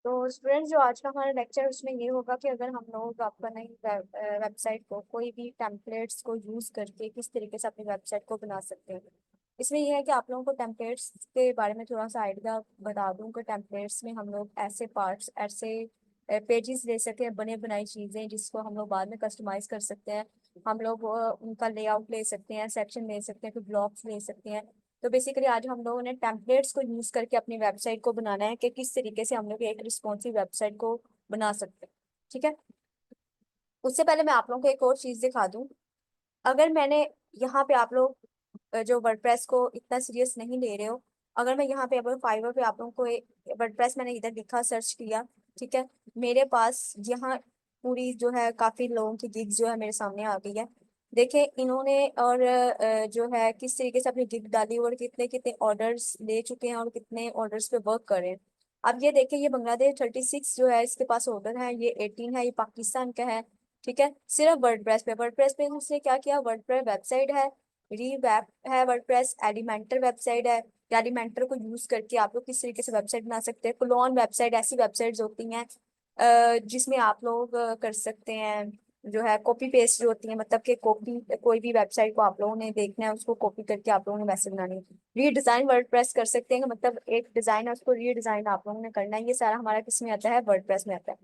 तो स्टूडेंट जो आज का हमारा लेक्चर उसमें ये होगा कि अगर हम लोग आपका नई वेबसाइट को कोई भी टेम्पलेट्स को यूज करके किस तरीके से अपनी वेबसाइट को बना सकते हैं। इसमें यह है कि आप लोगों को टेम्पलेट्स के बारे में थोड़ा सा आइडिया बता दूं कि टेम्पलेट्स में हम लोग ऐसे पार्ट्स ऐसे पेजेस ले सकते हैं, बने बनाई चीजें जिसको हम लोग बाद में कस्टमाइज कर सकते हैं। हम लोग उनका लेआउट ले सकते हैं, सेक्शन ले सकते हैं, फिर ब्लॉक्स ले सकते हैं। तो बेसिकली आज हम लोगों ने टेम्पलेट्स को यूज करके अपनी वेबसाइट को बनाना है कि किस तरीके से हम लोग एक रिस्पॉन्सिव वेबसाइट को बना सकते हैं। ठीक है। उससे पहले मैं आप लोगों को एक और चीज दिखा दूं। अगर मैंने यहाँ पे आप लोग जो वर्डप्रेस को इतना सीरियस नहीं ले रहे हो, अगर मैं यहाँ पे अब फाइवर पे आप लोगों को वर्डप्रेस मैंने इधर लिखा सर्च किया। ठीक है। मेरे पास यहाँ पूरी जो है काफी लोगों की गिग जो है मेरे सामने आ गई है। देखें इन्होंने और जो है किस तरीके से अपनी गिग डाली और कितने कितने ऑर्डर्स ले चुके हैं और कितने ऑर्डर्स पे वर्क कर रहे हैं। अब ये देखें, ये बांग्लादेश 36 जो है इसके पास ऑर्डर है, ये 18 है, ये पाकिस्तान का है। ठीक है। सिर्फ वर्डप्रेस पे उसने क्या किया, वर्डप्रेस वेबसाइट है, रीवैप है, वर्डप्रेस एलिमेंटर वेबसाइट है। एलिमेंटर को यूज करके आप लोग किस तरीके से वेबसाइट बना सकते हैं। क्लोन वेबसाइट ऐसी वेबसाइट्स होती हैं जिसमें आप लोग कर सकते हैं जो है कॉपी पेस्ट जो होती है, मतलब कि कॉपी कोई भी वेबसाइट को आप लोगों ने देखना है उसको कॉपी करके आप लोगों ने वैसे बनानी है। रीडिजाइन वर्डप्रेस कर सकते हैं, मतलब एक डिजाइन है उसको रीडिजाइन आप लोगों ने करना है। ये सारा हमारा किस में आता है, वर्डप्रेस में आता है।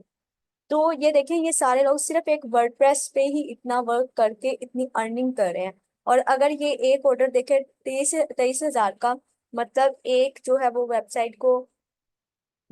तो ये देखें, ये सारे लोग सिर्फ एक वर्डप्रेस पे ही इतना वर्क करके इतनी अर्निंग कर रहे हैं। और अगर ये एक ऑर्डर देखे 23,000 का, मतलब एक जो है वो वेबसाइट को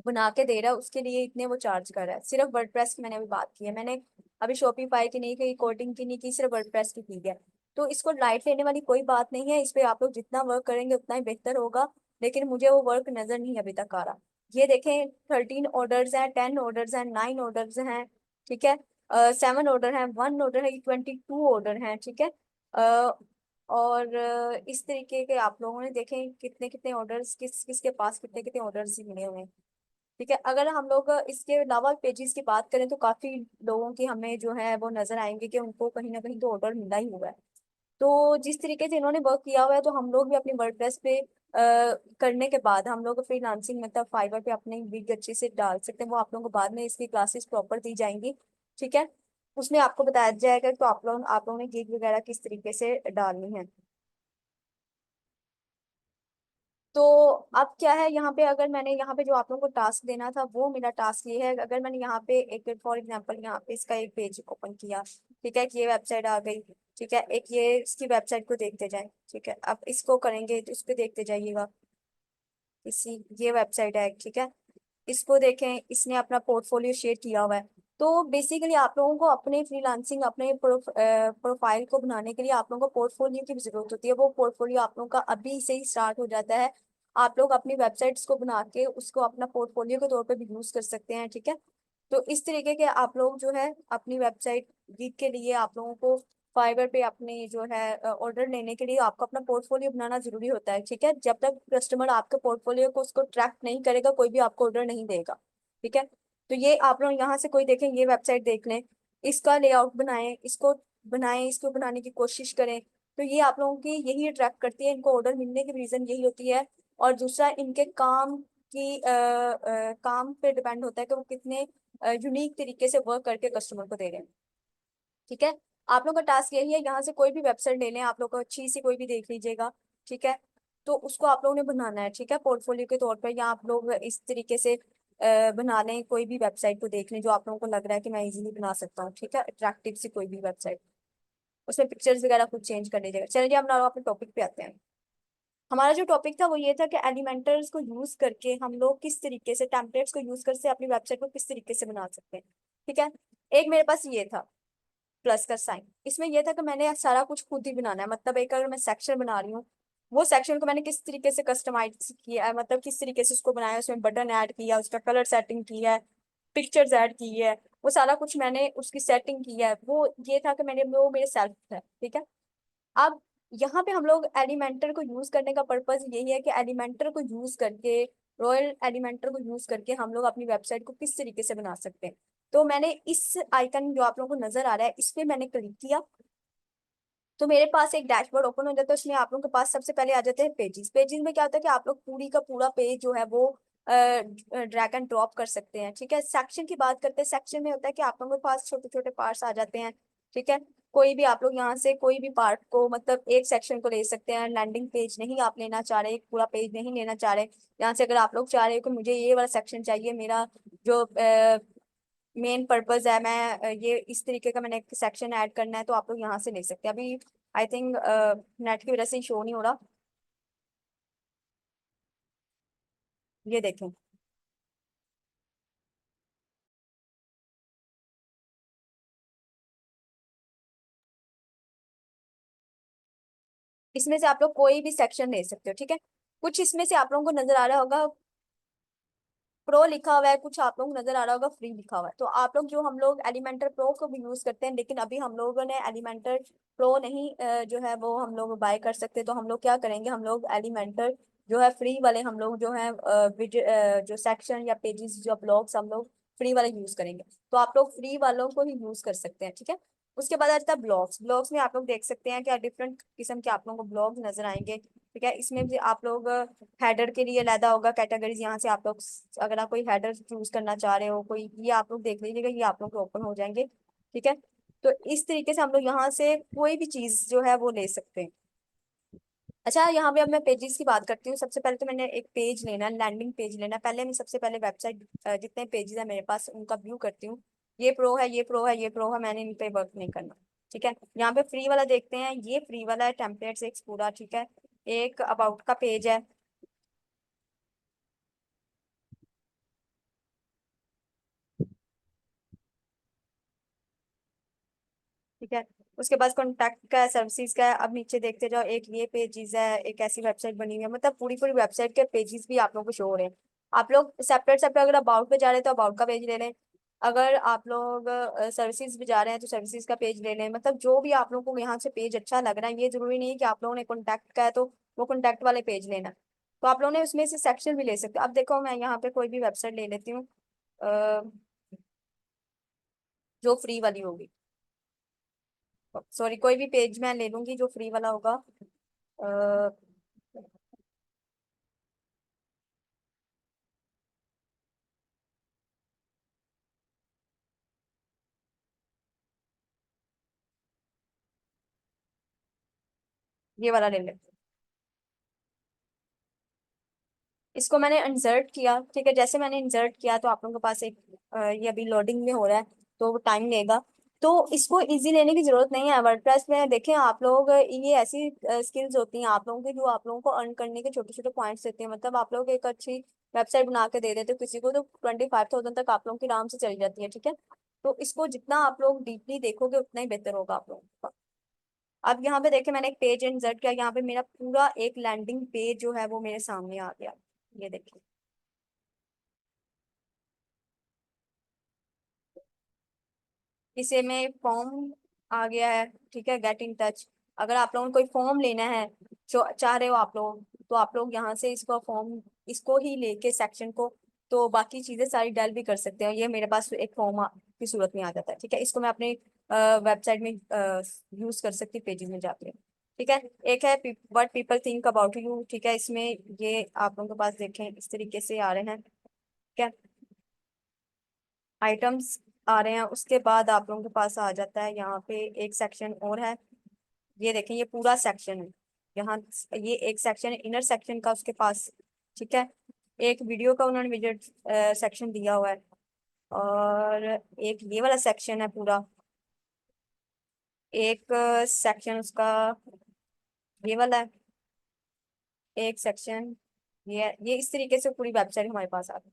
बना के दे रहा है, उसके लिए इतने वो चार्ज कर रहा है। सिर्फ वर्डप्रेस की मैंने अभी बात की है, मैंने अभी शॉपिफाई की नहीं की, कोडिंग की नहीं की, सिर्फ वर्डप्रेस की है। तो इसको लाइट लेने वाली कोई बात नहीं है, इस पे आप लोग जितना वर्क करेंगे उतना ही बेहतर होगा। लेकिन मुझे वो वर्क नजर नहीं अभी तक आ रहा। ये देखें, 13 ऑर्डर्स हैं, 10 ऑर्डर्स हैं, 9 ऑर्डर्स हैं। ठीक है। 7 ऑर्डर हैं, 1 ऑर्डर है, 22 ऑर्डर हैं। ठीक है। और इस तरीके के आप लोगों ने देखें कितने कितने ऑर्डर्स किस किसके पास कितने कितने ऑर्डर्स मिले हुए हैं। ठीक है। अगर हम लोग इसके अलावा पेजेस की बात करें तो काफी लोगों की हमें जो है वो नजर आएंगे कि उनको कहीं ना कहीं तो ऑर्डर मिला ही हुआ है। तो जिस तरीके से इन्होंने वर्क किया हुआ है, तो हम लोग भी अपनी वर्डप्रेस पे करने के बाद हम लोग फ्रीलांसिंग मतलब फाइवर पे अपने गिग अच्छे से डाल सकते हैं। वो आप लोगों को बाद में इसकी क्लासेस प्रॉपर दी जाएंगी। ठीक है। उसमें आपको बताया जाएगा तो आप लोगों ने गिग वगैरह किस तरीके से डालनी है। तो अब क्या है यहाँ पे, अगर मैंने यहाँ पे जो आप लोगों को टास्क देना था वो मेरा टास्क ये है। अगर मैंने यहाँ पे एक फॉर एग्जांपल यहाँ पे इसका एक पेज ओपन किया। ठीक है कि ये वेबसाइट आ गई। ठीक है, एक ये इसकी वेबसाइट को देखते जाए। ठीक है, अब इसको करेंगे तो इसको देखते जाइएगा। इसी ये वेबसाइट है। ठीक है। इसको देखें, इसने अपना पोर्टफोलियो शेयर किया हुआ है। तो बेसिकली आप लोगों को अपने फ्रीलांसिंग अपने प्रोफाइल को बनाने के लिए आप लोगों को पोर्टफोलियो की भी जरूरत होती है। वो पोर्टफोलियो आप लोगों का अभी से ही स्टार्ट हो जाता है। आप लोग अपनी वेबसाइट्स को बना के उसको अपना पोर्टफोलियो के तौर पे भी यूज कर सकते हैं। ठीक है। तो इस तरीके के आप लोग जो है अपनी वेबसाइट गिग के लिए आप लोगों को फाइवर पे अपने जो है ऑर्डर लेने के लिए आपको अपना पोर्टफोलियो बनाना जरूरी होता है। ठीक है। जब तक कस्टमर आपके पोर्टफोलियो को उसको ट्रैक नहीं करेगा कोई भी आपको ऑर्डर नहीं देगा। ठीक है। तो ये आप लोग यहाँ से कोई देखें, ये वेबसाइट देख लें, इसका लेआउट बनाएं, इसको बनाएं, इसको बनाने की कोशिश करें। तो ये आप लोगों की यही अट्रैक्ट करती है, इनको ऑर्डर मिलने की रीजन यही होती है। और दूसरा इनके काम की काम पे डिपेंड होता है कि वो कितने यूनिक तरीके से वर्क करके कस्टमर को दे रहे हैं। ठीक है। आप लोग का टास्क यही है, यहाँ से कोई भी वेबसाइट ले लें, आप लोग को अच्छी सी कोई भी देख लीजिएगा। ठीक है। तो उसको आप लोगों ने बनाना है। ठीक है, पोर्टफोलियो के तौर पर, या आप लोग इस तरीके से बना लें, कोई भी वेबसाइट को देख लें जो आप लोगों को लग रहा है कि मैं इजीली बना सकता हूँ। ठीक है, अट्रैक्टिव सी कोई भी वेबसाइट, उसमें पिक्चर्स वगैरह कुछ चेंज कर लीजिएगा। चलिए हम लोग अपने टॉपिक पे आते हैं। हमारा जो टॉपिक था वो ये था कि एलिमेंटर्स को यूज करके हम लोग किस तरीके से टेम्पलेट्स को यूज करके अपनी वेबसाइट को किस तरीके से बना सकते हैं। ठीक है। एक मेरे पास ये था प्लस का साइन, इसमें यह था कि मैंने सारा कुछ खुद ही बनाना है। मतलब एक अगर मैं सेक्शन बना रही हूँ, वो सेक्शन को मैंने किस तरीके से कस्टमाइज किया है, मतलब किस तरीके से उसको बनाया, उसमें बटन ऐड किया, उसका कलर सेटिंग की है, पिक्चर्स ऐड की है, वो सारा कुछ मैंने उसकी सेटिंग की है। वो ये था कि मैंने वो मेरे सेल्फ है। ठीक है। अब यहाँ पे हम लोग एलिमेंटर को यूज करने का पर्पज यही है कि एलिमेंटर को यूज करके, रॉयल एलिमेंटर को यूज करके हम लोग अपनी वेबसाइट को किस तरीके से बना सकते हैं। तो मैंने इस आइकन जो आप लोगों को नजर आ रहा है इस पे मैंने क्लिक किया। तो मेरे पास एक डैशबोर्ड ओपन हो जाता है, उसमें आप लोगों के पास सबसे पहले आ जाते हैं पेजेस। पेजेस में क्या होता है कि आप लोग पूरी का पूरा पेज जो है वो ड्रैग एंड ड्रॉप कर सकते हैं। ठीक है, सेक्शन की बात करते हैं। सेक्शन में होता है कि आप लोगों के पास छोटे छोटे पार्ट्स आ जाते हैं। ठीक है, कोई भी आप लोग यहाँ से कोई भी पार्ट को, मतलब एक सेक्शन को ले सकते हैं। लैंडिंग पेज नहीं आप लेना चाह रहे, एक पूरा पेज नहीं लेना चाह रहे। यहाँ से अगर आप लोग चाह रहे हो कि मुझे ये वाला सेक्शन चाहिए, मेरा जो मेन पर्पस है, मैं ये इस तरीके का मैंने एक सेक्शन ऐड करना है, तो आप लोग यहाँ से ले सकते हैं। अभी आई थिंक नेट की वजह से शो नहीं हो रहा। ये देखें, इसमें से आप लोग कोई भी सेक्शन ले सकते हो। ठीक है, कुछ इसमें से आप लोगों को नजर आ रहा होगा प्रो लिखा हुआ है, कुछ आप लोग नजर आ रहा होगा फ्री लिखा हुआ है। तो आप लोग, जो हम लोग एलिमेंटर प्रो को भी यूज करते हैं, लेकिन अभी हम लोगों ने एलिमेंटर प्रो नहीं जो है वो हम लोग बाय कर सकते। तो हम लोग क्या करेंगे, हम लोग एलिमेंटर जो है फ्री वाले, हम लोग जो है जो सेक्शन या पेजेस जो ब्लॉग्स हम लोग फ्री वाले यूज करेंगे। तो आप लोग फ्री वालों को ही यूज कर सकते हैं। ठीक है, उसके बाद आता है ब्लॉग्स। ब्लॉग्स में आप लोग देख सकते हैं क्या डिफरेंट किस्म के आप लोगों को ब्लॉग नजर आएंगे। ठीक है, इसमें भी आप लोग हेडर के लिए लैदा होगा कैटेगरीज। यहाँ से आप लोग अगर आप कोई हेडर चूज करना चाह रहे हो कोई, ये आप लोग देख लीजिएगा, ये आप लोग के ओपन हो जाएंगे। ठीक है, तो इस तरीके से हम लोग यहाँ से कोई भी चीज जो है वो ले सकते हैं। अच्छा, यहाँ पे अब मैं पेजेस की बात करती हूँ। सबसे पहले तो मैंने एक पेज लेना है, लैंडिंग पेज लेना है। पहले मैं सबसे पहले वेबसाइट जितने पेजेस है मेरे पास उनका व्यू करती हूँ। ये प्रो है, ये प्रो है, ये प्रो है, मैंने इन पे वर्क नहीं करना। ठीक है, यहाँ पे फ्री वाला देखते हैं। ये फ्री वाला है, टेम्पलेट्स एक पूरा। ठीक है, एक अबाउट का पेज है। ठीक है, उसके बाद कॉन्टैक्ट का है, सर्विसेज का है। अब नीचे देखते जाओ, एक ये पेजेस है, एक ऐसी वेबसाइट बनी हुई है, मतलब पूरी पूरी वेबसाइट के पेजेस भी आप लोगों को शो हो रहे हैं। आप लोग सेपरेट सेपरेट अगर अबाउट पे जा रहे हैं तो अबाउट का पेज ले लें। अगर आप लोग सर्विसेज पे जा रहे हैं तो सर्विसेज का पेज ले लें। मतलब जो भी आप लोगों को यहाँ से पेज अच्छा लग रहा है, ये जरूरी नहीं है कि आप लोगों ने कॉन्टैक्ट का है तो वो कॉन्टैक्ट वाले पेज लेना। तो आप लोगों ने उसमें से सेक्शन भी ले सकते हो। अब देखो, मैं यहाँ पे कोई भी वेबसाइट ले लेती हूँ अ, जो फ्री वाली होगी। सॉरी, कोई भी पेज मैं ले लूंगी जो फ्री वाला होगा। अ, ये वाला ले लेते हैं। इसको मैंने इंसर्ट किया। ठीक है, जैसे मैंने इंसर्ट किया तो आप लोगों के पास एक ये अभी लोडिंग में हो रहा है, तो वो टाइम लेगा। तो इसको इजी लेने की जरूरत नहीं है। वर्डप्रेस में देखें आप लोग, ये ऐसी स्किल्स होती हैं आप लोगों की जो आप लोगों को अर्न करने के छोटे छोटे पॉइंट्स देते हैं। मतलब आप लोग एक अच्छी वेबसाइट बना के दे देते हो किसी को, तो 25,000 तक आप लोगों की आराम से चली जाती है। ठीक है, तो इसको जितना आप लोग डीपली देखोगे उतना ही बेहतर होगा आप लोगों का। अब यहाँ पे देखें, मैंने एक पेज इंसर्ट किया, यहाँ पे मेरा पूरा एक लैंडिंग पेज जो है वो मेरे सामने आ गया। ये देखिए, इसे में फॉर्म आ गया है। ठीक है, गेट इन टच। अगर आप लोगों को कोई फॉर्म लेना है, जो चाह रहे हो आप लोग, तो आप लोग यहाँ से इसको फॉर्म, इसको ही लेके सेक्शन को, तो बाकी चीजें सारी डल भी कर सकते हैं। ये मेरे पास एक फॉर्म की सूरत में आ जाता है। ठीक है, इसको मैं अपने वेबसाइट में यूज कर सकती, पेजेस में जाके। ठीक है, एक है what people think about you. ठीक है, इसमें ये आप लोगों के पास देखें इस तरीके से आ रहे हैं। ठीक है, आइटम्स आ रहे हैं। उसके बाद आप लोगों के पास आ जाता है यहाँ पे एक सेक्शन और है। ये देखें, ये पूरा सेक्शन है। यहाँ ये एक सेक्शन है इनर सेक्शन का उसके पास। ठीक है, एक वीडियो का उन्होंने विजिट सेक्शन दिया हुआ है। और एक ये वाला सेक्शन है पूरा। एक सेक्शन उसका ये वाला है। एक सेक्शन ये इस तरीके से पूरी वेबसाइट हमारे पास आ गई।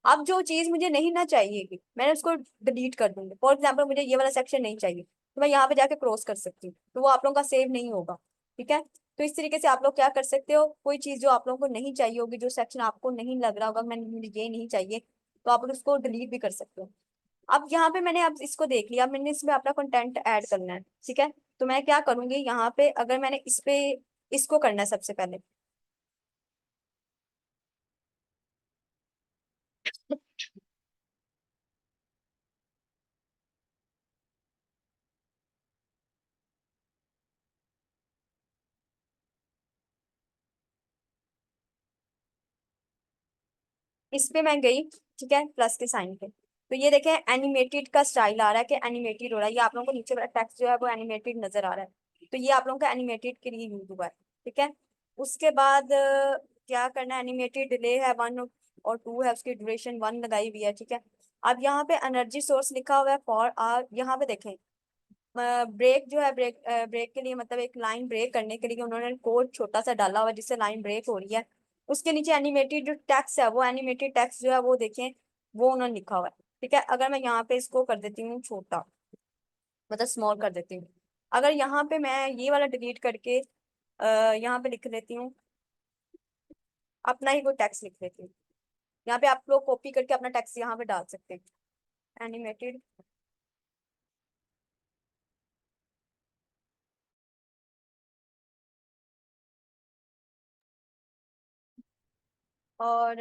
अब जो चीज मुझे नहीं ना चाहिए कि मैं उसको डिलीट कर दूंगी। फॉर एग्जाम्पल, मुझे ये वाला सेक्शन नहीं चाहिए, तो मैं यहाँ पे जाके क्रॉस कर सकती हूँ, तो वो आप लोगों का सेव नहीं होगा। ठीक है, तो इस तरीके से आप लोग क्या कर सकते हो, कोई चीज जो आप लोगों को नहीं चाहिए होगी, जो सेक्शन आपको नहीं लग रहा होगा मैं मुझे ये नहीं चाहिए, तो आप लोग उसको डिलीट भी कर सकते हो। अब यहाँ पे मैंने अब इसको देख लिया, मैंने इसमें अपना कंटेंट ऐड करना है। ठीक है, तो मैं क्या करूंगी, यहाँ पे अगर मैंने इस पे इसको करना है सबसे पहले। इस पे मैं गई, ठीक है, प्लस के साइन पे। तो ये देखें एनिमेटेड का स्टाइल आ रहा है कि एनिमेटेड हो रहा है, ये आप लोगों को नीचे वाला टेक्स्ट जो है वो एनिमेटेड नजर आ रहा है, तो ये आप लोगों का एनिमेटेड के लिए यूज हुआ है, ठीक है। उसके बाद क्या करना है, एनिमेटेड डिले है 1 और 2 है, उसकी ड्यूरेशन 1 लगाई हुई है, ठीक है। अब यहाँ पे एनर्जी सोर्स लिखा हुआ है फॉर आर, यहाँ पे देखें ब्रेक जो है, ब्रेक के लिए मतलब एक लाइन ब्रेक करने के लिए उन्होंने कोड छोटा सा डाला हुआ है जिससे लाइन ब्रेक हो रही है। उसके नीचे एनिमेटेड जो टेक्स्ट है, वो एनिमेटेड टेक्स्ट जो है वो देखें, वो उन्होंने लिखा हुआ है, ठीक है। अगर मैं यहाँ पे इसको कर देती हूँ छोटा, मतलब स्मॉल कर देती हूँ, अगर यहाँ पे मैं ये वाला डिलीट करके यहाँ पे लिख लेती हूँ, अपना ही कोई टेक्स्ट लिख लेती हूँ, यहाँ पे आप लोग कॉपी करके अपना टेक्स्ट यहाँ पे डाल सकते हैं, एनिमेटेड। और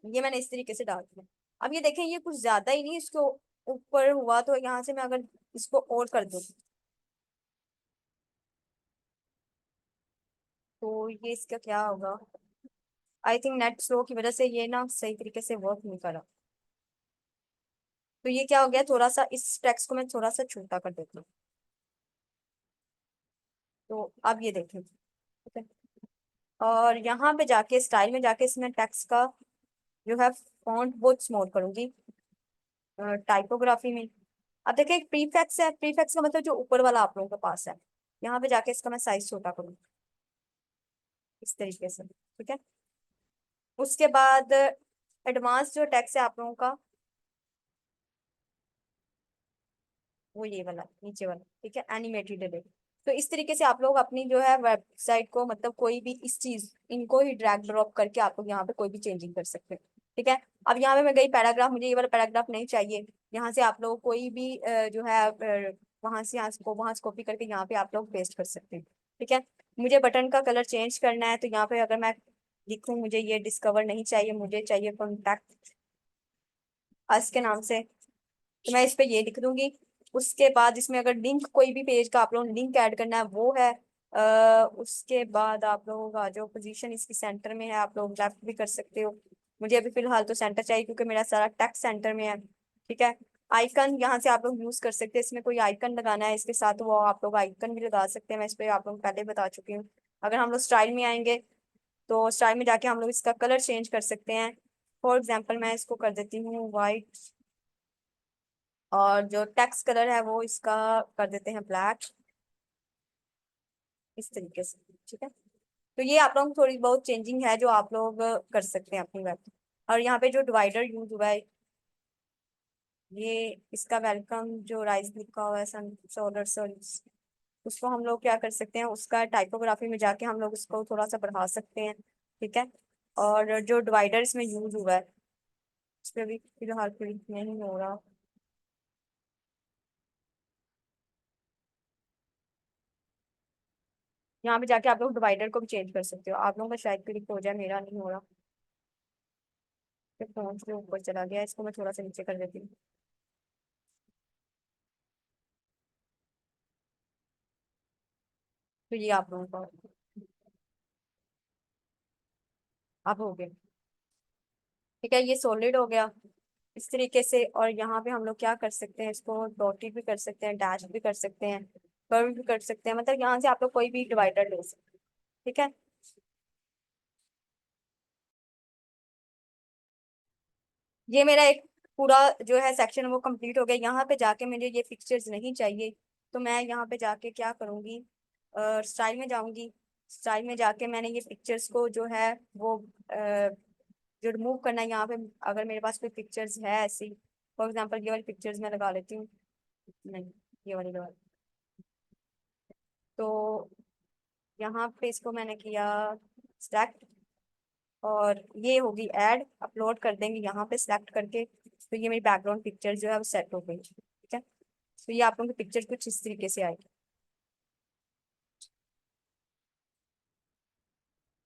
ये मैंने इस तरीके से डाल दिया। अब ये देखें ये कुछ ज्यादा ही नहीं इसको ऊपर हुआ, तो यहाँ से मैं अगर इसको और कर दूँ तो ये इसका क्या होगा, आई थिंक नेट स्लो की वजह से ये ना सही तरीके से वर्क नहीं कर रहा। तो ये क्या हो गया, थोड़ा सा इस टेक्स्ट को मैं थोड़ा सा छोटा कर देती हूँ, तो अब ये देखें, ठीक है। और यहाँ पे जाके स्टाइल में जाके इसमें टेक्स्ट का जो है फॉन्ट बहुत स्मॉल करूंगी, टाइपोग्राफी में। अब देखिए एक प्रीफेक्स है, प्रीफेक्स का मतलब जो ऊपर वाला आप लोगों के पास है, यहाँ पे जाके इसका मैं साइज छोटा करूँ इस तरीके से, ठीक है। उसके बाद एडवांस जो टेक्स्ट है आप लोगों का, वो ये वाला नीचे वाला, ठीक है, एनिमेटेड है। तो इस तरीके से आप लोग अपनी जो है वेबसाइट को, मतलब कोई भी इस चीज इनको ही ड्रैग ड्रॉप करके आप लोग यहाँ पे कोई भी चेंजिंग कर सकते हैं, ठीक है। अब यहाँ पे मैं गई पैराग्राफ, मुझे ये वाला पैराग्राफ नहीं चाहिए, यहाँ से आप लोग कोई भी जो है वहां से यहाँ को वहां से कॉपी करके यहाँ पे आप लोग पेस्ट कर सकते हैं, ठीक है। मुझे बटन का कलर चेंज करना है, तो यहाँ पे अगर मैं लिखूं मुझे ये डिस्कवर नहीं चाहिए, मुझे चाहिए कॉन्टैक्ट अस के नाम से, तो मैं इस पे ये लिख दूंगी। उसके बाद इसमें अगर लिंक कोई भी पेज का आप लोगों ने लिंक ऐड करना है वो है, उसके बाद आप लोगों का जो पोजीशन इसकी सेंटर में है, आप लोग लेफ्ट भी कर सकते हो, मुझे अभी फिलहाल तो सेंटर चाहिए क्योंकि मेरा सारा टेक्स्ट सेंटर में है, ठीक है। आइकन यहाँ से आप लोग यूज कर सकते हैं, इसमें कोई आइकन लगाना है इसके साथ वो आप लोग आइकन भी लगा सकते हैं, मैं इस पे आप लोग पहले बता चुकी हूँ। अगर हम लोग स्टाइल में आएंगे तो स्टाइल में जाके हम लोग इसका कलर चेंज कर सकते हैं। फॉर एग्जाम्पल मैं इसको कर देती हूँ वाइट, और जो टेक्स्ट कलर है वो इसका कर देते हैं ब्लैक, इस तरीके से, ठीक है। तो ये आप लोग थोड़ी बहुत चेंजिंग है जो आप लोग कर सकते हैं अपनी वेब। और यहाँ पे जो डिवाइडर यूज हुआ है, ये इसका वेलकम जो राइज लिखा हुआ है सन सोलर सेल्स, उसको हम लोग क्या कर सकते हैं, उसका टाइपोग्राफी में जाके हम लोग उसको थोड़ा सा बढ़ा सकते हैं, ठीक है। और जो डिवाइडर इसमें यूज हुआ है उस पर भी फिलहाल क्लिक नहीं हो रहा, यहाँ पे जाके आप लोग डिवाइडर को भी चेंज कर सकते हो, आप लोगों का शायद क्लिक हो जाए, मेरा नहीं हो रहा। फिर फोन से ऊपर चला गया, इसको मैं थोड़ा सा नीचे कर देती हूँ। तो ये आप लोगों का अब हो गया, ठीक है, ये सॉलिड हो गया इस तरीके से। और यहाँ पे हम लोग क्या कर सकते हैं, इसको डॉटेड भी कर सकते हैं, डैश भी कर सकते हैं, कर्व भी कर सकते हैं, मतलब यहाँ से आप लोग कोई भी डिवाइडर ले सकते हैं, ठीक है। ये मेरा एक पूरा जो है सेक्शन वो कंप्लीट हो गया। यहाँ पे जाके मुझे ये पिक्चर्स नहीं चाहिए, तो मैं यहाँ पे जाके क्या करूँगी, स्टाइल में जाऊंगी। स्टाइल में जाके मैंने ये पिक्चर्स को जो है वो जो रिमूव करना है, यहाँ पे अगर मेरे पास कोई पिक्चर्स है ऐसी, फॉर एग्जाम्पल ये वाली पिक्चर्स मैं लगा लेती हूँ, नहीं ये वाली लगा, तो यहाँ पे इसको मैंने किया सिलेक्ट, और ये होगी ऐड, अपलोड कर देंगे यहाँ पे सिलेक्ट करके, तो ये मेरी बैकग्राउंड पिक्चर जो है वो सेट हो गई, ठीक है। तो ये आप लोगों की पिक्चर कुछ इस तरीके से आएगी।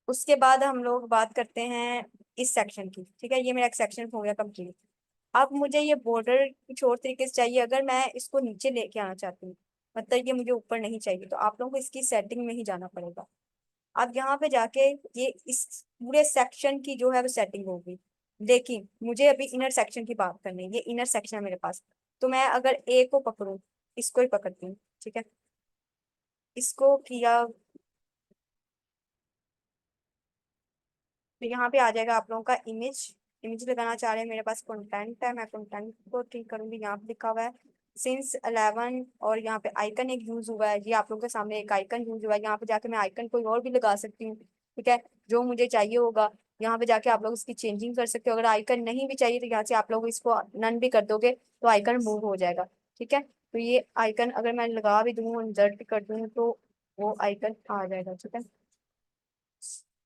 उसके बाद हम लोग बात करते हैं इस सेक्शन की, ठीक है, ये मेरा एक सेक्शन हो गया कंप्लीट। अब मुझे ये बॉर्डर कुछ और तरीके से चाहिए, अगर मैं इसको नीचे लेके आना चाहती हूँ, मतलब ये मुझे ऊपर नहीं चाहिए, तो आप लोगों को इसकी सेटिंग में ही जाना पड़ेगा। अब यहाँ पे जाके ये इस पूरे सेक्शन की जो है वो सेटिंग होगी। लेकिन मुझे अभी इनर सेक्शन की बात करनी है, ये इनर सेक्शन है मेरे पास। तो मैं अगर ए को पकड़ूं, इसको ही पकड़ती हूँ, ठीक है। इसको किया, तो यहाँ पे आ जाएगा आप लोगों का इमेज। इमेज लगाना चाह रहे हैं, मेरे पास कंटेंट है, मैं कंटेंट को ठीक करूंगी। यहाँ पे लिखा हुआ है सिंस 11, और यहाँ पे आइकन एक यूज हुआ है, ये आप लोगों के सामने एक आइकन यूज हुआ है। यहाँ पे जाके मैं आइकन कोई और भी लगा सकती हूँ, ठीक है, जो मुझे चाहिए होगा। यहाँ पे जाके आप लोग इसकी चेंजिंग कर सकते हो। अगर आइकन नहीं भी चाहिए तो यहाँ से आप लोग इसको नन भी कर दोगे तो आइकन मूव हो जाएगा, ठीक है। तो ये आइकन अगर मैं लगा भी दूँ, इंसर्ट कर दूँ, तो वो आइकन आ जाएगा, ठीक है।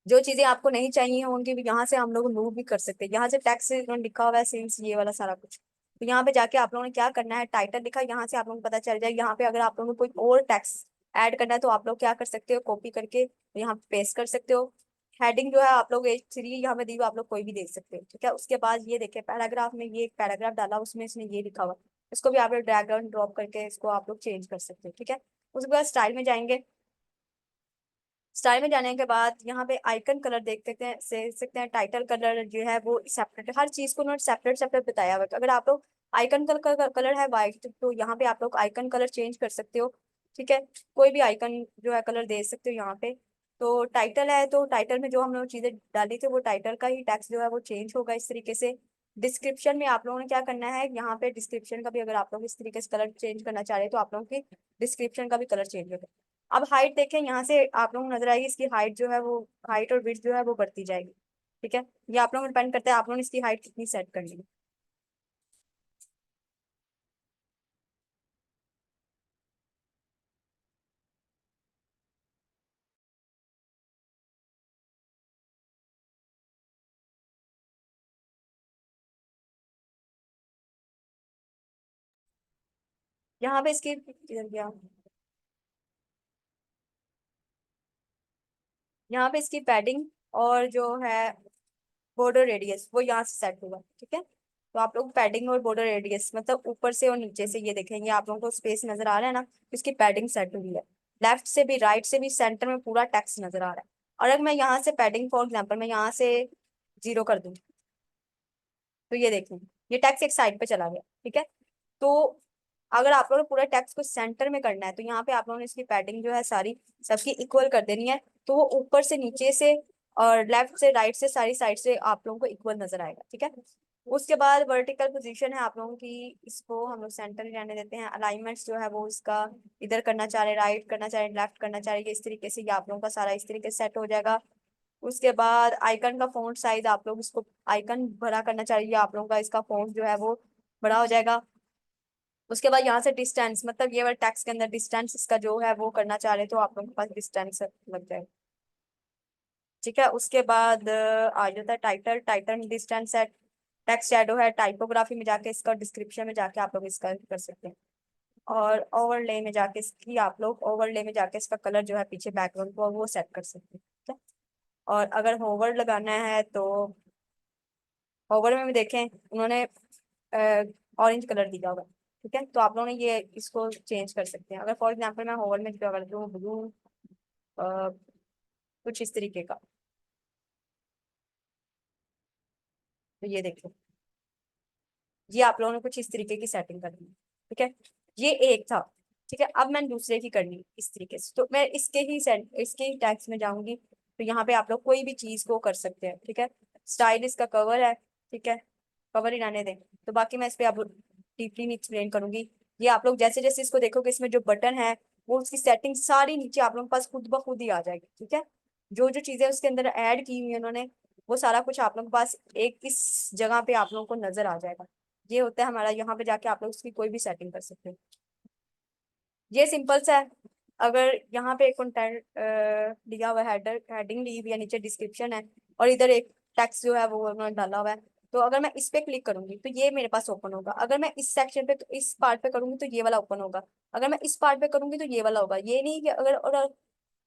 जो चीजें आपको नहीं चाहिए होंगी भी यहाँ से हम लोग मूव भी कर सकते हैं। यहाँ से टैक्स लिखा हुआ है सेल्स, ये वाला सारा कुछ। तो यहाँ पे जाके आप लोगों ने क्या करना है, टाइटल लिखा है, यहाँ से आप लोगों को पता चल जाए। यहाँ पे अगर आप लोगों को कोई और टैक्स ऐड करना है तो आप लोग क्या कर सकते हो, कॉपी करके यहाँ पे पेस्ट कर सकते हो। हेडिंग जो है आप लोग H3 यहाँ पे दी हुई, आप लोग कोई भी देख सकते हो, ठीक है। उसके बाद ये देखिए पैराग्राफ में, ये एक पैराग्राफ डाला, उसमें इसने ये लिखा हुआ, इसको भी आप लोग ड्रैग एंड ड्रॉप करके इसको आप लोग चेंज कर सकते हो, ठीक है। उसके बाद स्टाइल में जाएंगे। स्टाइल में जाने के बाद यहाँ पे आइकन कलर देख सकते हैं, से सकते हैं। टाइटल कलर जो है वो सेपरेट, हर चीज को उन्होंने सेपरेट सेपरेट बताया हुआ है। अगर आप लोग आइकन कलर कलर है वाइट, तो यहाँ पे आप लोग आइकन कलर चेंज कर सकते हो, ठीक है। कोई भी आइकन जो है कलर दे सकते हो यहाँ पे। तो टाइटल है, तो टाइटल में जो हम लोग चीजें डाली थी वो टाइटल का ही टेक्स्ट जो है वो चेंज होगा इस तरीके से। डिस्क्रिप्शन में आप लोगों ने क्या करना है, यहाँ पे डिस्क्रिप्शन का भी अगर आप लोग इस तरीके से कलर चेंज करना चाह रहे हैं तो आप लोगों की डिस्क्रिप्शन का भी कलर चेंज होगा। अब हाइट देखें, यहाँ से आप लोगों को नजर आएगी इसकी हाइट जो है वो, हाइट और विड्थ जो है वो बढ़ती जाएगी, ठीक है। ये आप लोगों को डिपेंड करता है आप लोगों ने इसकी हाइट कितनी सेट करनी है। यहाँ पे इसकी किधर गया, यहाँ पे इसकी पैडिंग और जो है बॉर्डर रेडियस वो यहाँ से सेट होगा, ठीक है। तो आप लोग पैडिंग और बॉर्डर रेडियस मतलब ऊपर से और नीचे से ये देखेंगे, आप लोगों को स्पेस नजर आ रहा है ना, इसकी पैडिंग सेट हुई है। लेफ्ट से भी राइट से भी सेंटर में पूरा टेक्स्ट नजर आ रहा है। और अगर मैं यहाँ से पैडिंग फॉर एग्जाम्पल मैं यहाँ से 0 कर दूँ, तो ये देखें ये टैक्स एक साइड पे चला गया, ठीक है। तो अगर आप लोगों ने पूरा टैक्स को सेंटर में करना है तो यहाँ पे आप लोगों ने इसकी पैडिंग जो है सारी सबकी इक्वल कर देनी है। तो वो ऊपर से नीचे से और लेफ्ट से राइट से सारी साइड से आप लोगों को इक्वल नजर आएगा, ठीक है। उसके बाद वर्टिकल पोजीशन है आप लोगों की, इसको हम लोग सेंटर ही रहने देते हैं। अलाइनमेंट्स जो है वो इसका इधर करना चाह रहे, राइट करना चाह रहे, लेफ्ट करना चाह रहे, इस तरीके से ये आप लोगों का सारा इस तरीके से सेट हो जाएगा। उसके बाद आइकन का फॉन्ट साइज आप लोग इसको आइकन बड़ा करना चाहिए, आप लोगों का इसका फॉन्ट जो है वो बड़ा हो जाएगा। उसके बाद यहाँ से डिस्टेंस मतलब ये वाला टैक्स के अंदर डिस्टेंस इसका जो है वो करना चाह रहे हैं तो आप लोगों के पास डिस्टेंस लग जाएगा, ठीक है। उसके बाद आ जाता है टाइटल। टाइटल में डिस्टेंस है, टेक्स्ट शैडो है, टाइपोग्राफी में जाके इसका डिस्क्रिप्शन में जाके आप लोग इसका कर सकते हैं। और ओवरले में जाके इसकी आप लोग ओवरले में जाके इसका कलर जो है पीछे बैकग्राउंड को वो सेट कर सकते हैं, ठीक है। और अगर होवर लगाना है तो होवर में भी देखें उन्होंने ऑरेंज कलर दिया हुआ है, ठीक है। तो आप लोगों ने ये इसको चेंज कर सकते हैं। अगर फॉर एग्जांपल मैं होवर में क्या कर दूँ ब्लू, कुछ इस तरीके का, तो ये देखो ये आप लोगों ने कुछ इस तरीके की सेटिंग करनी है, ठीक है। ये एक था, ठीक है। अब मैंने दूसरे की करनी है इस तरीके से, तो मैं इसके ही सेट इसके ही टैग्स में जाऊंगी। तो यहाँ पे आप लोग कोई भी चीज को कर सकते हैं, ठीक है। स्टाइल इसका कवर है, ठीक है, कवर ही रहने दें। तो बाकी मैं इस पे आप डीपली नहीं एक्सप्लेन करूंगी। ये आप लोग जैसे जैसे इसको देखोगे इसमें जो बटन है वो उसकी सेटिंग सारी नीचे आप लोगों के पास खुद ब खुद ही आ जाएगी, ठीक है। जो जो चीजें उसके अंदर ऐड की हुई है उन्होंने वो सारा कुछ आप लोगों के पास एक इस जगह पे आप लोगों को नजर आ जाएगा। ये होता है हमारा, यहाँ पे जाके आप लोग उसकी कोई भी सेटिंग कर सकते हैं। ये सिंपल सा है। अगर यहाँ पे एक कंटेंट दिया हुआ है, हेडर हेडिंग दी हुई है, नीचे डिस्क्रिप्शन है, और इधर एक टेक्स्ट जो है वो उन्होंने डाला हुआ है। तो अगर मैं इस पे क्लिक करूंगी तो ये मेरे पास ओपन होगा। अगर मैं इस सेक्शन पे इस पार्ट पे करूंगी तो ये वाला ओपन होगा। अगर मैं इस पार्ट पे करूंगी तो ये वाला होगा। ये नहीं कि अगर और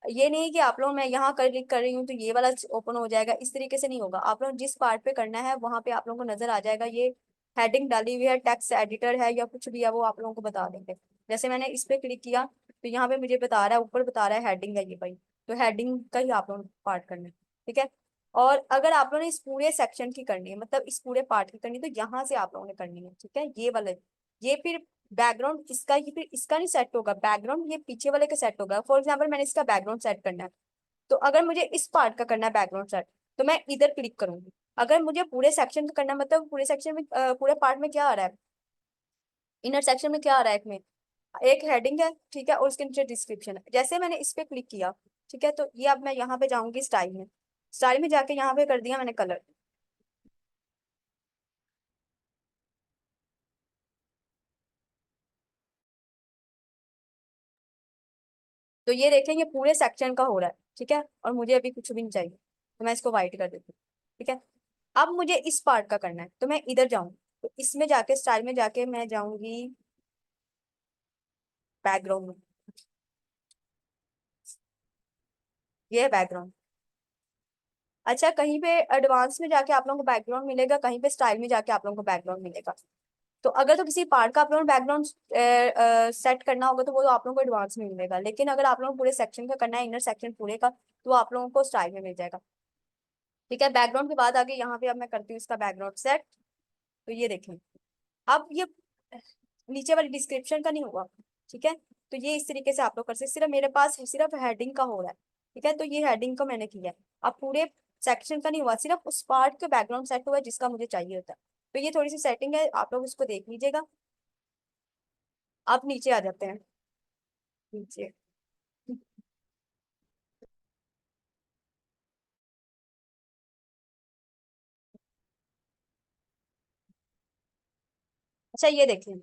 ये नहीं कि आप लोग मैं यहाँ क्लिक कर रही हूँ तो ये वाला ओपन हो जाएगा, इस तरीके से नहीं होगा। आप लोग जिस पार्ट पे करना है वहां पे आप लोगों को नजर आ जाएगा। ये हेडिंग डाली हुई है, टेक्स्ट एडिटर है या कुछ भी है वो आप लोगों को बता देंगे। जैसे मैंने इस पे क्लिक किया तो यहाँ पे मुझे बता रहा है, ऊपर बता रहा है हेडिंग है ये भाई, तो हेडिंग का ही आप लोगों ने पार्ट करना है, ठीक है। और अगर आप लोगों ने इस पूरे सेक्शन की करनी है, मतलब इस पूरे पार्ट की करनी है, तो यहाँ से आप लोगों ने करनी है, ठीक है, ये वाला। ये फिर बैकग्राउंड इसका ही फिर इसका नहीं सेट होगा, बैकग्राउंड ये पीछे वाले का सेट होगा। फॉर एग्जाम्पल मैंने इसका बैकग्राउंड सेट करना है, तो अगर मुझे इस पार्ट का करना है बैकग्राउंड सेट, तो मैं इधर क्लिक करूंगी। अगर मुझे पूरे सेक्शन का करना है, मतलब पूरे सेक्शन में पूरे पार्ट में क्या आ रहा है, इनर सेक्शन में क्या आ रहा है, एक हेडिंग है, ठीक है, और उसके नीचे डिस्क्रिप्शन है। जैसे मैंने इस पे क्लिक किया, ठीक है, तो ये अब मैं यहाँ पे जाऊंगी स्टाइल में। स्टाइल में जाके यहाँ पे कर दिया मैंने कलर। तो ये देखें ये पूरे सेक्शन का हो रहा है, ठीक है, और मुझे अभी कुछ भी नहीं चाहिए, तो मैं इसको व्हाइट कर देती हूँ, ठीक है। अब मुझे इस पार्ट का करना है, तो मैं इधर जाऊंगी, तो इसमें जाके स्टाइल में जाके मैं जाऊंगी बैकग्राउंड में। ये है बैकग्राउंड। अच्छा, कहीं पे एडवांस में जाके आप लोगों को बैकग्राउंड मिलेगा, कहीं पे स्टाइल में जाके आप लोगों को बैकग्राउंड मिलेगा। तो अगर तो किसी पार्ट का आप लोगों को बैकग्राउंड सेट करना होगा, तो वो तो आप लोगों को एडवांस में मिलेगा। लेकिन अगर आप लोगों को पूरे सेक्शन का करना है, इनर सेक्शन पूरे का, तो आप लोगों को स्टाइल में मिल जाएगा, ठीक है। बैकग्राउंड के बाद आगे यहाँ पे अब मैं करती हूँ इसका बैकग्राउंड सेट। तो ये देखें, अब ये नीचे वाली डिस्क्रिप्शन का नहीं हुआ, ठीक है। तो ये इस तरीके से आप लोग कर सकते, सिर्फ मेरे पास सिर्फ हेडिंग का हो रहा है, ठीक है। तो ये हेडिंग का मैंने किया है। अब पूरे सेक्शन का नहीं हुआ, सिर्फ उस पार्ट का बैकग्राउंड सेट हुआ है जिसका मुझे चाहिए होता है। तो ये थोड़ी सी सेटिंग है, आप लोग इसको देख लीजिएगा। आप नीचे आ जाते हैं, नीचे। अच्छा ये देखिए।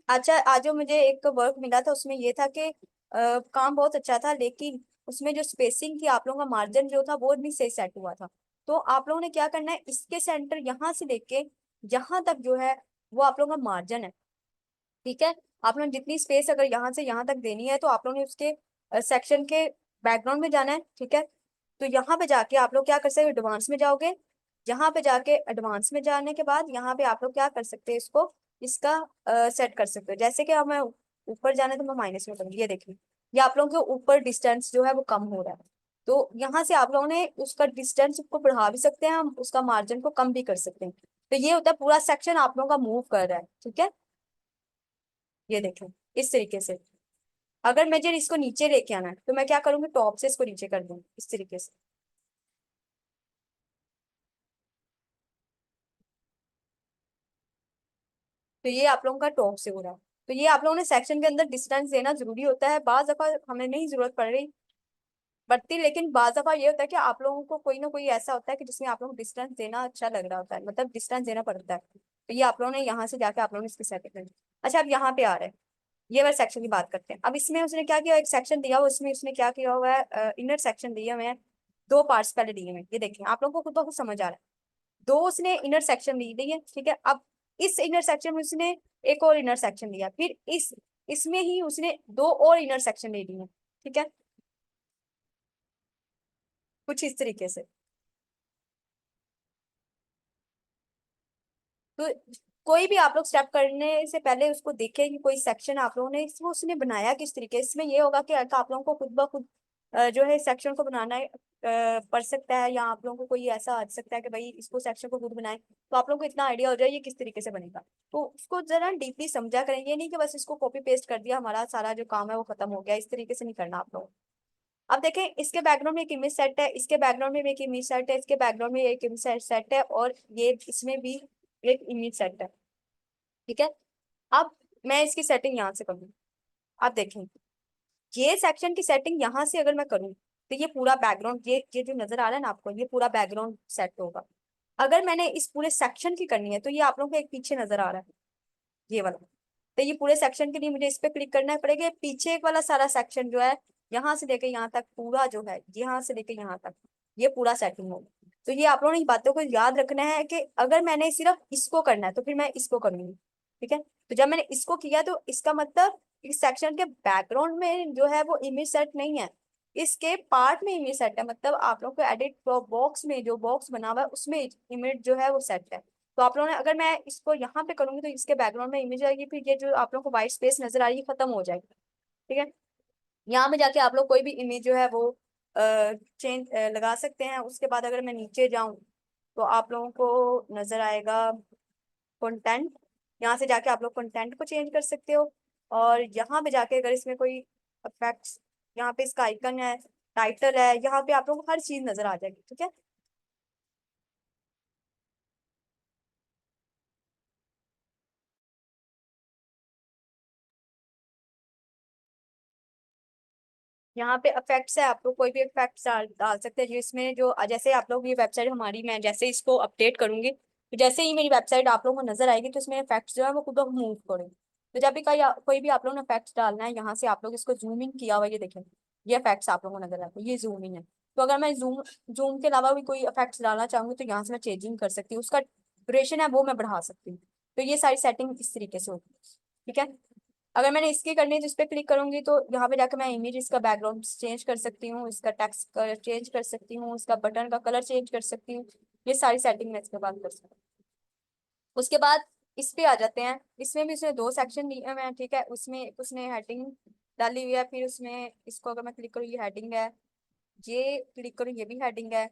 अच्छा, आज जो मुझे एक वर्क मिला था उसमें ये था कि काम बहुत अच्छा था, लेकिन उसमें जो स्पेसिंग थी, आप लोगों का मार्जिन जो था वो नहीं सही सेट हुआ था। तो आप लोगों ने क्या करना है, इसके सेंटर यहाँ से लेके यहाँ तक जो है वो आप लोगों का मार्जिन है, ठीक है। आप लोगों ने जितनी स्पेस अगर यहाँ से यहाँ तक देनी है, तो आप लोगों ने उसके सेक्शन के बैकग्राउंड में जाना है, ठीक है। तो यहाँ पे जाके आप लोग क्या कर सकते हो, एडवांस में जाओगे। यहाँ पे जाके एडवांस में जाने के बाद यहाँ पे आप लोग क्या कर सकते हैं, इसको इसका सेट कर सकते हो। जैसे कि अब मैं ऊपर जाना है तो मैं माइनस में करूंगी, ये देखिए, ये आप लोगों के ऊपर डिस्टेंस जो है वो कम हो रहा है। तो यहाँ से आप लोगों ने उसका डिस्टेंस को बढ़ा भी सकते हैं, हम उसका मार्जिन को कम भी कर सकते हैं। तो ये होता है पूरा सेक्शन आप लोगों का मूव कर रहा है, ठीक है। ये देखें इस तरीके से। अगर मुझे इसको नीचे लेके आना है, तो मैं क्या करूंगी, टॉप से इसको नीचे कर दूंगी इस तरीके से। तो ये आप लोगों का टॉप से हो रहा है। तो ये आप लोगों ने सेक्शन के अंदर डिस्टेंस देना जरूरी होता है। बाज दफा हमें नहीं जरूरत पड़ रही बढ़ती, लेकिन बाज दफा ये होता है कि आप लोगों को कोई ना कोई ऐसा होता है कि जिसमें आप लोगों को डिस्टेंस देना अच्छा लग रहा होता है, मतलब डिस्टेंस देना पड़ता है। तो ये आप लोगों ने यहाँ से जाके आप लोगों ने इसकी सेटिंग करनी। अच्छा, अब यहाँ पे आ रहे हैं, ये वाले सेक्शन की बात करते हैं। अब इसमें उसने क्या किया, एक सेक्शन दिया हुआ, उसमें उसने क्या किया हुआ है, इनर सेक्शन दिया हुआ है। दो पार्ट्स पहले दिए हुए हैं, ये देखिए आप लोगों को खुद ब खुद समझ आ रहा है। दो उसने इनर सेक्शन दी दी है, ठीक है। अब इस इनर सेक्शन में उसने एक और इनर सेक्शन दिया, फिर इस इसमें ही उसने दो और इनर सेक्शन दे दिए, ठीक है, कुछ इस तरीके से। तो कोई भी आप लोग स्टेप करने से पहले उसको देखें कि कोई सेक्शन आप लोगों ने इसको उसने बनाया किस तरीके से। इसमें ये होगा कि आप लोगों को खुद ब खुद जो है सेक्शन को बनाना है, पड़ सकता है, या आप लोगों को कोई ऐसा आ सकता है कि भाई इसको सेक्शन को खुद बनाए, तो आप लोगों को इतना आइडिया हो जाए ये किस तरीके से बनेगा। तो उसको जरा डीपली समझा करें, ये नहीं कि बस इसको कॉपी पेस्ट कर दिया, हमारा सारा जो काम है वो खत्म हो गया, इस तरीके से नहीं करना आप लोग। अब देखें, इसके बैकग्राउंड में एक इमेज सेट है, इसके बैकग्राउंड में भी एक इमेज सेट है, इसके बैकग्राउंड में एक इमेज सेट है, और ये इसमें भी एक इमेज सेट है, ठीक है। अब मैं इसकी सेटिंग यहाँ से करूँ। आप देखें, ये सेक्शन की सेटिंग यहाँ से अगर मैं करूँ, तो ये पूरा बैकग्राउंड, ये जो नजर आ रहा है ना आपको, ये पूरा बैकग्राउंड सेट होगा। अगर मैंने इस पूरे सेक्शन की करनी है, तो ये आप लोगों को एक पीछे नजर आ रहा है, ये वाला। तो ये पूरे सेक्शन के लिए मुझे इस पे क्लिक करना पड़ेगा। पीछे एक वाला सारा सेक्शन जो है, यहाँ से लेके यहाँ तक पूरा जो है, यहाँ से लेके यहाँ तक, ये पूरा सेटिंग होगा। तो ये आप लोगों ने इन बातों को याद रखना है कि अगर मैंने सिर्फ इसको करना है, तो फिर मैं इसको करूंगी, ठीक है। तो जब मैंने इसको किया, तो इसका मतलब इस सेक्शन के बैकग्राउंड में जो है वो इमेज सेट नहीं है, इसके पार्ट में इमेज सेट है। मतलब आप लोग को एडिट बॉक्स में जो बॉक्स बना हुआ है उसमें इमेज जो है वो सेट है। तो आप लोगों ने, अगर मैं इसको यहाँ पे करूंगी, तो इसके बैकग्राउंड में इमेज आएगी, फिर ये जो आप लोगों को व्हाइट स्पेस नजर आ रही है खत्म हो जाएगी, ठीक है। यहाँ में जाके आप लोग कोई भी इमेज जो है वो चेंज लगा सकते हैं। उसके बाद अगर मैं नीचे जाऊं तो आप लोगों को नजर आएगा कंटेंट। यहाँ से जाके आप लोग कंटेंट को चेंज कर सकते हो। और यहाँ पे जाके अगर इसमें कोई इफेक्ट्स, यहाँ पे इसका आइकन है, टाइटल है, यहाँ पे आप लोगों को हर चीज नजर आ जाएगी। ठीक है, यहाँ पे इफेक्ट्स है, आप लोग कोई भी इफेक्ट्स डाल डाल सकते हैं जिसमें जो जैसे आप लोग ये वेबसाइट हमारी, मैं जैसे इसको अपडेट करूंगी तो जैसे ही मेरी वेबसाइट आप लोगों को नजर आएगी तो इसमें इफेक्ट्स जो है वो खुद मूव करें। तो जब भी कोई भी आप लोगों ने इफेक्ट्स डालना है, यहाँ से आप लोग इसको जूम इन किया हुआ ये देखें, ये इफेक्ट्स आप लोगों को नजर आते हैं, ये जूम इन है। तो अगर मैं जूम जूम के अलावा भी कोई इफेक्ट्स डालना चाहूंगी तो यहाँ से मैं चेंजिंग कर सकती हूँ, उसका ड्यूरेशन है वो मैं बढ़ा सकती हूँ। तो ये सारी सेटिंग इस तरीके से होगी। ठीक है, अगर मैंने इसकी करनी है तो इस पर क्लिक करूंगी तो यहाँ पे जाकर मैं इमेज, इसका बैकग्राउंड चेंज कर सकती हूँ, इसका टेक्स्ट चेंज कर सकती हूँ, इसका बटन का कलर चेंज कर सकती हूँ। ये सारी सेटिंग मैं इसके बाद कर सकती हूँ। उसके बाद इस पे आ जाते हैं, इसमें भी उसने दो सेक्शन दिए हुए हैं। ठीक है, उसमें उसने हेडिंग डाली हुई है, फिर उसमें इसको अगर मैं क्लिक करूँ ये हेडिंग है, ये क्लिक करूँ ये भी हेडिंग है,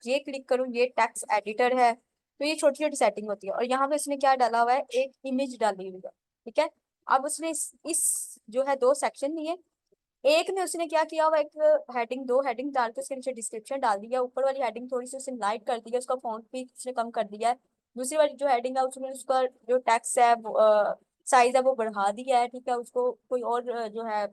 ये क्लिक करूँ ये टेक्स्ट एडिटर है। तो ये छोटी छोटी सेटिंग होती है। और यहाँ पे उसने क्या डाला हुआ है, एक इमेज डाली हुई है। ठीक है, अब उसने इस जो है दो सेक्शन दिए। एक में उसने क्या किया हुआ, एक हेडिंग, दो हेडिंग डाल के उसके नीचे डिस्क्रिप्शन डाल दिया, ऊपर वाली हेडिंग थोड़ी सी उसने लाइट कर दी है, उसका फॉन्ट भी उसने कम कर दिया है। दूसरी वाली जो हेडिंग है उसमें उसका जो टेक्स्ट है, साइज है वो बढ़ा दिया है। ठीक है, उसको कोई और जो है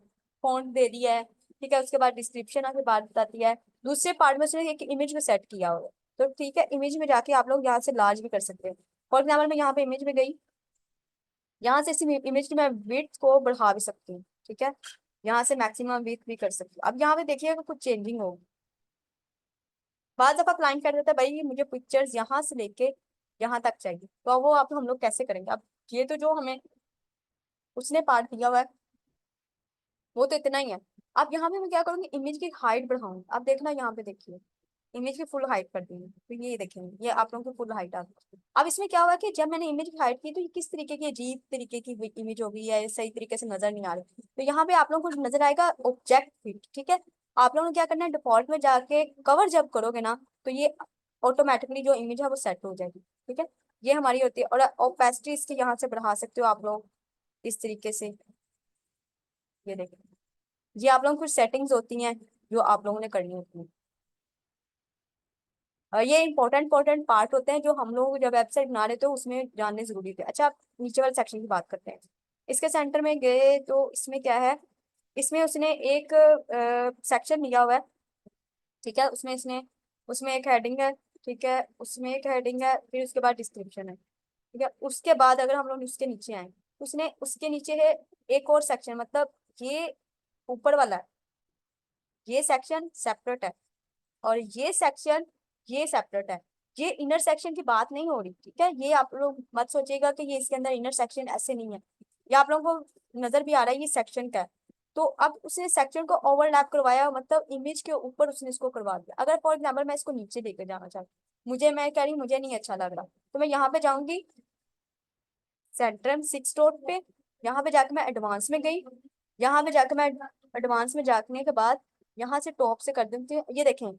फॉन्ट दे दिया है। ठीक है, उसके बाद डिस्क्रिप्शन आगे बात बताती है। दूसरे पार्ट में उसने एक इमेज में सेट किया हुआ है। तो ठीक है, इमेज में जाके आप लोग यहाँ से लार्ज भी कर सकते हैं। फॉर एग्जाम्पल मैं यहाँ पे इमेज में गई, यहाँ से इसी इमेज की मैं विड्थ को बढ़ा भी सकती हूँ। ठीक है, यहाँ से मैक्सिमम विड्थ भी कर सकती हूँ। अब यहाँ पे देखिएगा कुछ चेंजिंग होगी। बाद दफा क्लाइंट कर देता है भाई मुझे पिक्चर्स यहाँ से लेके यहाँ तक चाहिए, तो अब वो आप हम लोग कैसे करेंगे। अब ये तो जो हमें उसने पार्ट दिया हुआ है वो तो इतना ही है। अब यहाँ पे मैं क्या करूंगी, इमेज की हाइट बढ़ाऊंगी। अब देखना यहाँ पे देखिए, इमेज की फुल हाइट कर दी है। तो ये देखेंगे, ये आप लोगों की फुल हाइट आ गई। अब इसमें क्या हुआ कि जब मैंने इमेज की हाइट की तो ये किस तरीके की अजीब तरीके की इमेज हो गई है, सही तरीके से नजर नहीं आ रही। तो यहाँ पे आप लोगों को नजर आएगा ऑब्जेक्ट फिट। ठीक है, आप लोगों ने क्या करना है, डिफॉल्ट में जाके कवर जब करोगे ना तो ये ऑटोमेटिकली जो इमेज है वो सेट हो जाएगी। ठीक है, ये हमारी होती है। और ओपेसिटी इसकी यहाँ से बढ़ा सकते हो आप लोग इस तरीके से, ये देखो, ये आप लोगों की कुछ सेटिंग्स होती हैं जो आप लोगों ने करनी होती है। ये इंपॉर्टेंट पार्ट होते हैं जो हम लोग जब वेबसाइट बना रहे थे उसमें जानने जरूरी थे। अच्छा, आप नीचे वाले सेक्शन की बात करते हैं। इसके सेंटर में गए तो इसमें क्या है, इसमें उसने एक सेक्शन लिया हुआ है। ठीक है, उसमें इसने, उसमें एक हेडिंग है। ठीक है, उसमें एक हेडिंग है, फिर उसके बाद डिस्क्रिप्शन है। ठीक है, उसके बाद अगर हम लोग उसके नीचे आए, उसने उसके नीचे है एक और सेक्शन, मतलब ये ऊपर वाला है, ये सेक्शन सेपरेट है, और ये सेक्शन ये सेपरेट है। ये इनर सेक्शन की बात नहीं हो रही। ठीक है, ये आप लोग मत सोचिएगा कि ये इसके अंदर इनर सेक्शन ऐसे नहीं है। ये आप लोगों को नजर भी आ रहा है ये सेक्शन का है। तो अब उसने सेक्शन को ओवरलैप करवाया, मतलब इमेज के ऊपर उसने इसको करवा दिया। अगर फॉर एग्जाम्पल मैं इसको नीचे लेकर जाना चाहती हूँ, मुझे, मैं कह रही हूँ मुझे नहीं अच्छा लग रहा, तो मैं यहाँ पे जाऊंगी सेंट्रम 6 डॉट पे, यहाँ पे जाके मैं एडवांस में गई। यहाँ पे जाके मैं एडवांस में जाने के बाद यहाँ से टॉप से कर देती हूँ। ये देखें,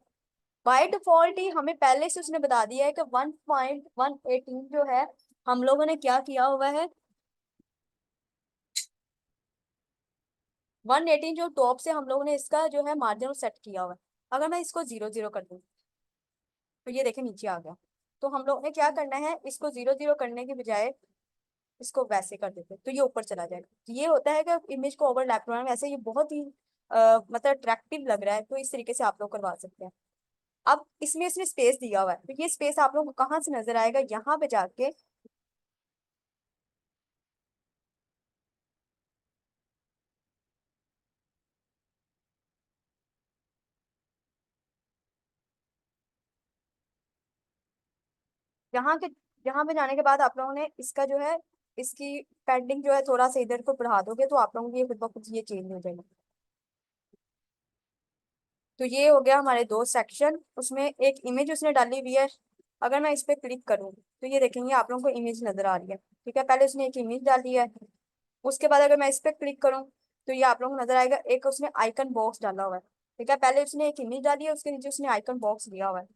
बाय डिफॉल्ट ही हमें पहले से उसने बता दिया है कि 1.118 जो है हम लोगों ने क्या किया हुआ है, 118 जो टॉप से हम लोगों ने इसका जो है मार्जिन सेट किया हुआ है। अगर मैं इसको 0 0 कर दूं तो ये देखें नीचे आ गया। तो हम लोग ने क्या करना है, इसको 0 0 करने के बजाय इसको वैसे कर देते हैं, तो ये ऊपर चला जाएगा। तो ये होता है कि इमेज को ओवरलैप करवाना, वैसे ये बहुत ही मतलब अट्रैक्टिव लग रहा है, तो इस तरीके से आप लोग करवा सकते हैं। अब इसमें इसने स्पेस दिया हुआ है, तो ये स्पेस आप लोगों को कहाँ से नजर आएगा, यहाँ पे जाके यहाँ के, यहाँ पे जाने के बाद आप लोगों ने इसका जो है, इसकी पेंडिंग जो है थोड़ा सा इधर को बढ़ा दोगे तो आप लोगों की ये खुद ब खुद ये चेंज हो जाएगा। तो ये हो गया हमारे दो सेक्शन, उसमें एक इमेज उसने डाली हुई है। अगर मैं इस पे क्लिक करूँ तो ये देखेंगे आप लोगों को इमेज नजर आ रही है। ठीक है, पहले उसने एक इमेज डाली है, उसके बाद अगर मैं इस पे क्लिक करूँ तो ये आप लोगों को नजर आएगा एक उसने आइकन बॉक्स डाला हुआ है। ठीक है, पहले उसने एक इमेज डाली है, उसके नीचे उसने आइकन बॉक्स दिया हुआ है।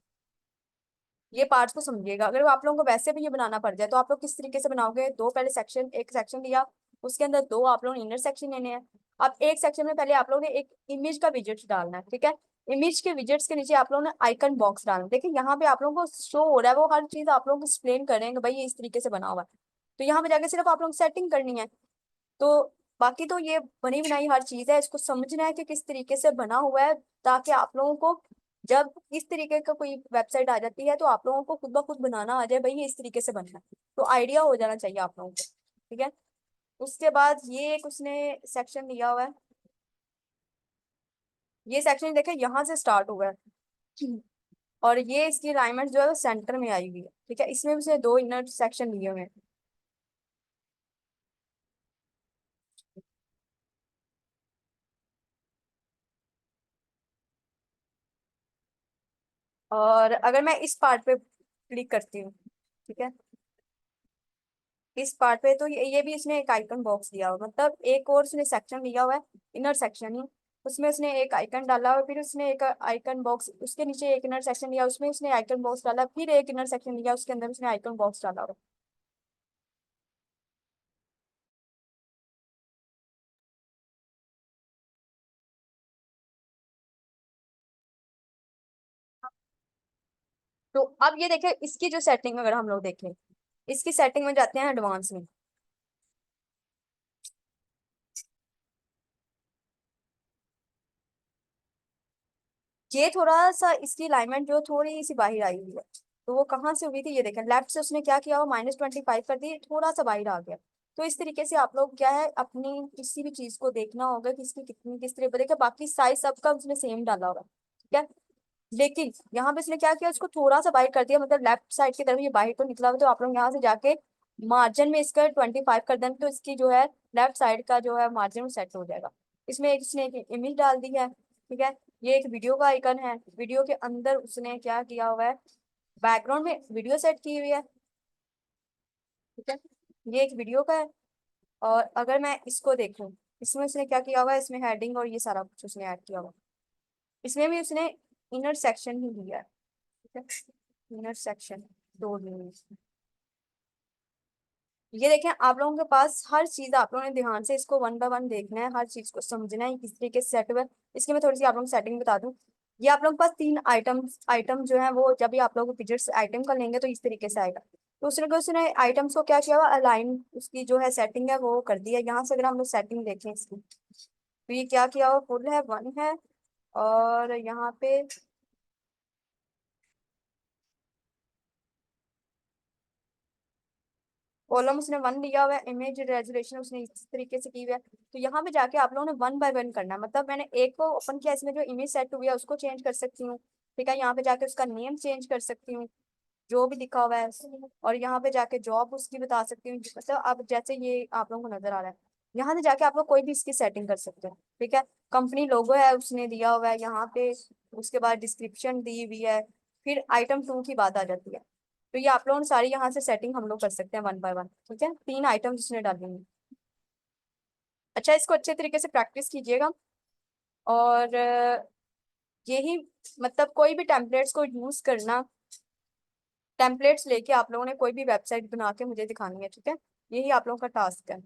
ये पार्ट्स को समझिएगा। अगर आप लोगों को वैसे भी ये बनाना पड़ जाए तो आप लोग किस तरीके से बनाओगे, दो पहले सेक्शन, एक सेक्शन लिया, उसके अंदर दो आप लोगों ने इनर सेक्शन लेने हैं। अब एक सेक्शन में पहले आप लोगों ने एक इमेज का विजेट्स डालना है, ठीक है। इमेज के विजेट्स के नीचे आप लोगों ने आइकन बॉक्स डालना है। देखिए यहाँ पे आप लोगों को शो हो रहा है, वो हर चीज आप लोगों को एक्सप्लेन कर रहे हैं कि भाई ये इस तरीके से बना हुआ है। तो यहाँ पे जाके सिर्फ आप लोग सेटिंग करनी है। तो बाकी तो ये बनी बनाई हर चीज है, इसको समझना है कि किस तरीके से बना हुआ है, ताकि आप लोगों को जब इस तरीके का कोई वेबसाइट आ जाती है तो आप लोगों को खुद ब खुद बनाना आ जाए, भाई ये इस तरीके से बनना है। तो आइडिया हो जाना चाहिए आप लोगों को, ठीक है। उसके बाद ये एक उसने सेक्शन लिया हुआ है। ये सेक्शन देखे यहाँ से स्टार्ट हुआ है और ये इसकी अलाइनमेंट जो है वो सेंटर में आई हुई है, ठीक है। इसमें भी उसने दो इनर सेक्शन लिए हुए हैं। और अगर मैं इस पार्ट पे क्लिक करती हूँ, ठीक है, इस पार्ट पे, तो ये भी इसने एक आइकन बॉक्स दिया हुआ, मतलब एक और उसने सेक्शन लिया हुआ है, इनर सेक्शन ही। उसमें उसने एक आइकन डाला हुआ, फिर उसने एक आइकन बॉक्स, उसके नीचे एक इनर सेक्शन लिया, उसमें उसने आइकन बॉक्स डाला, फिर एक इनर सेक्शन लिया, उसके अंदर उसने आइकन बॉक्स डाला हुआ। तो अब ये देखें इसकी जो सेटिंग, अगर हम लोग देखें, इसकी सेटिंग में जाते हैं एडवांस में। ये थोड़ा सा इसकी अलाइनमेंट जो थोड़ी सी बाहर आई हुई है, तो वो कहाँ से हुई थी, ये देखें लेफ्ट से उसने क्या किया, वो -25 कर दी, थोड़ा सा बाहर आ गया। तो इस तरीके से आप लोग क्या है, अपनी किसी भी चीज को देखना होगा कि इसकी कितनी किस तरह देखिए, बाकी साइज सबका उसने सेम डाला होगा, ठीक है। लेकिन यहाँ पे इसने क्या किया, इसको थोड़ा सा बाहर कर दिया, मतलब लेफ्ट साइड की तरफ ये बाहर तो निकला हुआ, तो आप लोग यहाँ से जाके मार्जिन में इसका 25 कर दें, तो इसकी जो है लेफ्ट साइड का जो है मार्जिन सेट हो जाएगा। इसमें एक इसने एक इमेज डाल दी है, ठीक है। ये एक वीडियो का आइकन है, वीडियो के अंदर उसने क्या किया हुआ है, बैकग्राउंड में वीडियो सेट की हुई है, ठीक है। ये एक वीडियो का है। और अगर मैं इसको देखूं, इसमें उसने क्या किया हुआ है, इसमें हेडिंग और ये सारा कुछ उसने ऐड किया हुआ है। इसमें भी उसने इनर सेक्शन ही दिया है, ठीक है, इनर सेक्शन दो दिए हैं। ये देखें, आप लोगों के पास हर चीज आप लोगों ने ध्यान से इसको वन बाय वन देखना है, हर चीज को समझना है किस तरीके से सेट हुआ है। इसकी मैं थोड़ी सी आप लोगों को सेटिंग बता दूं। ये आप लोगों के पास तीन आइटम जो है, वो जब भी आप लोग पिक्चर्स आइटम का लेंगे तो इस तरीके से आएगा। तो उसने आइटम्स को क्या किया हुआ, अलाइन उसकी जो है सेटिंग है वो कर दी है। यहाँ से अगर हम लोग सेटिंग देखें इसकी, तो ये क्या किया हुआ, फुल है, वन है, और यहाँ पे कॉलम उसने वन लिया हुआ है, इमेज रेजोल्यूशन उसने इस तरीके से की हुई है। तो यहाँ पे जाके आप लोगों ने वन बाय वन करना है, मतलब मैंने एक को ओपन किया, इसमें जो इमेज सेट हुई है उसको चेंज कर सकती हूँ, ठीक है। यहाँ पे जाके उसका नेम चेंज कर सकती हूँ, जो भी लिखा हुआ है, और यहाँ पे जाके जॉब उसकी बता सकती हूँ, मतलब अब जैसे ये आप लोगों को नजर आ रहा है, यहाँ से जाके आप लोग कोई भी इसकी सेटिंग कर सकते हैं, ठीक है। कंपनी लोगो है उसने दिया हुआ है यहाँ पे, उसके बाद डिस्क्रिप्शन दी हुई है, फिर आइटम टू की बात आ जाती है। तो ये आप लोगों ने सारी यहाँ से सेटिंग हम लोग कर सकते हैं वन बाय वन, ठीक है। तीन आइटम्स उसने डाले हैं। अच्छा, इसको अच्छे तरीके से प्रैक्टिस कीजिएगा। और यही, मतलब कोई भी टेम्पलेट्स को यूज करना, टेम्पलेट्स लेके आप लोगों ने कोई भी वेबसाइट बना के मुझे दिखानी है, ठीक है। यही आप लोगों का टास्क है।